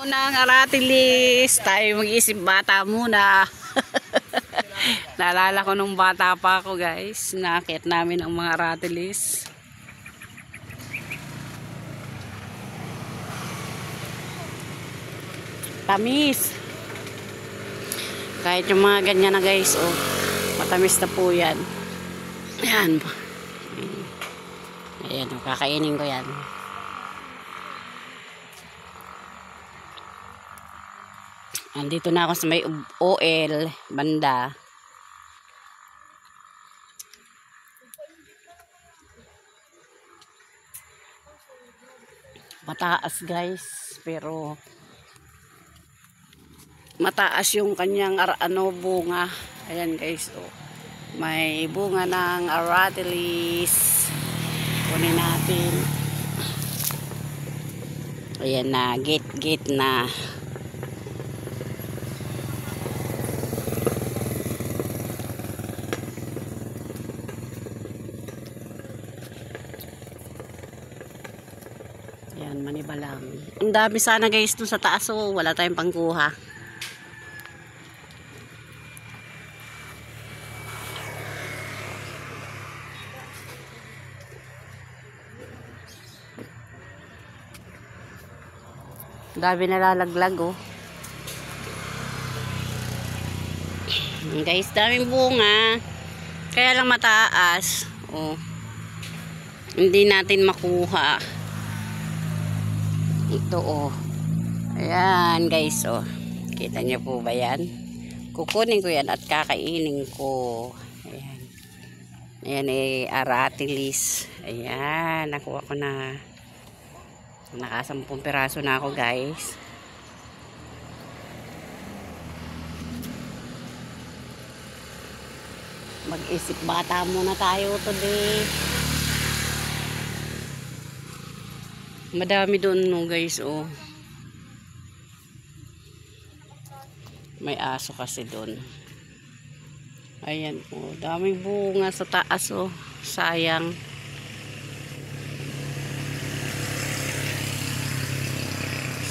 Unang aratilis, tayo mag-isip bata muna. Naalala ko nung bata pa ako guys, nakakit namin ang mga aratilis. Tamis. Kahit yung mga ganyan na guys, oh, matamis na po yan. Ayan. Ayan, kakainin ko yan. Andito na ako sa may OL banda. Mataas guys, pero mataas yung kanyang bunga. Ayan guys, oh. May bunga ng aratilis. Kunin natin. Ayan na, gate na. Ayan, manibalang. Ang dami sana guys dun sa taas, so wala tayong pangkuha. Dami nalalaglag, oh. Guys, daming bunga. Kaya lang mataas, oh. Hindi natin makuha. Ito, oh. Ayan guys, oh. Kita niyo po ba yan? Kukunin ko yan at kakainin ko. Ayan. Ayan eh, aratilis. Ayan, nakuha ko na. Naka 10 piraso na ako guys. Mag-isip bata muna tayo today. Madami doon, no guys, oh. May aso kasi doon. Ayan, oh. Daming bunga sa taas, oh. Sayang.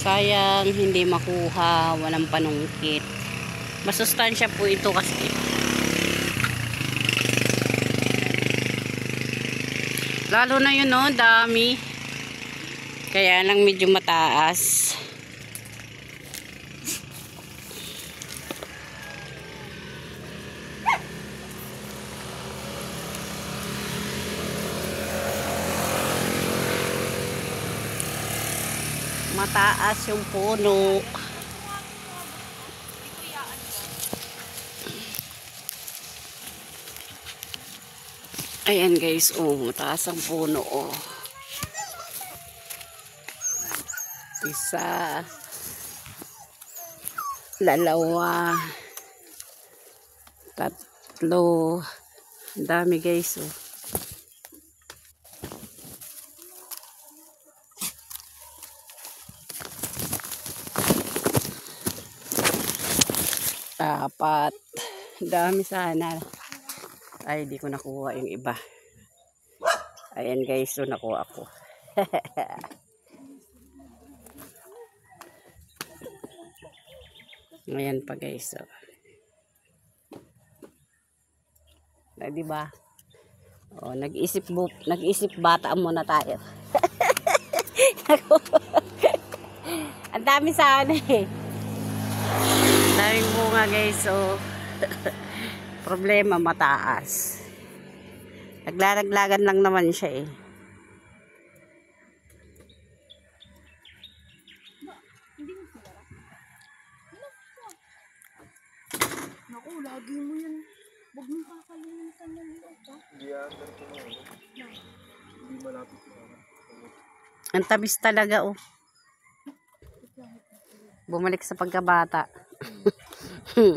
Sayang, hindi makuha. Walang panungkit. Masustansya po ito kasi. Lalo na yun, no. Dami. Kaya lang medyo mataas. Mataas yung puno. Ayan guys, oh, mataas ang puno, oh. Isa, dalawa, tatlo. Ang dami guys, oh. Apat. Dami sana. Ay, di ko nakuha yung iba. Ayan guys, so nakuha ko. Ayan pa guys, so. Ay, diba? Oh, nag-isip bata muna tayo. Ang dami sana eh. Daming bunga guys, so problema mataas. Naglalaglagan lang naman siya eh. Naku, lagi mo yan. Huwag mong kakalimutan yan. Hindi yan, ganito mo. Hindi malapit mo. Ang tamis talaga, oh. Bumalik sa pagkabata.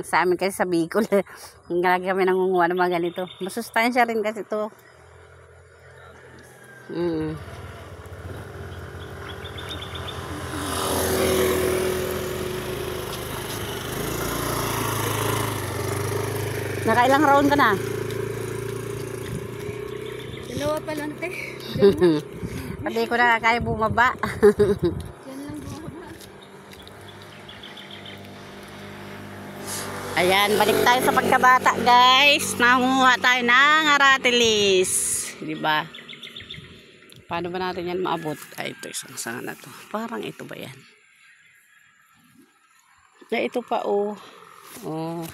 Sa amin kasi sa Bicol, hindi kami nangunguha ng mga ganito. Masustansya rin kasi ito. Nakailang round ka na? Dalawa pa lang, te. Pati ko na kaya bumaba. Yan lang bumaba. Ayan, balik tayo sa pagkabata, guys. Nanguha tayo ng aratilis. Di ba? Paano ba natin yan maabot? Ay, ito, isang sanga na to. Parang ito ba yan? Ay, ito pa, oh. Oh.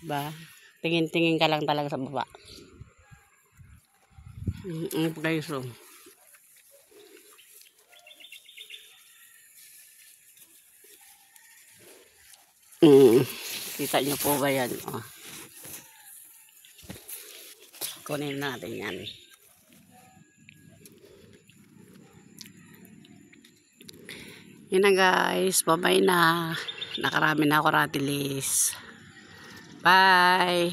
Ba? Tingin-tingin ka lang talaga sa baba. Guys, oh. Kita nyo po ba yan? Oh. Kunin natin yan. Yun na guys. Bye-bye na. Nakarami na ako ratilis. Bye.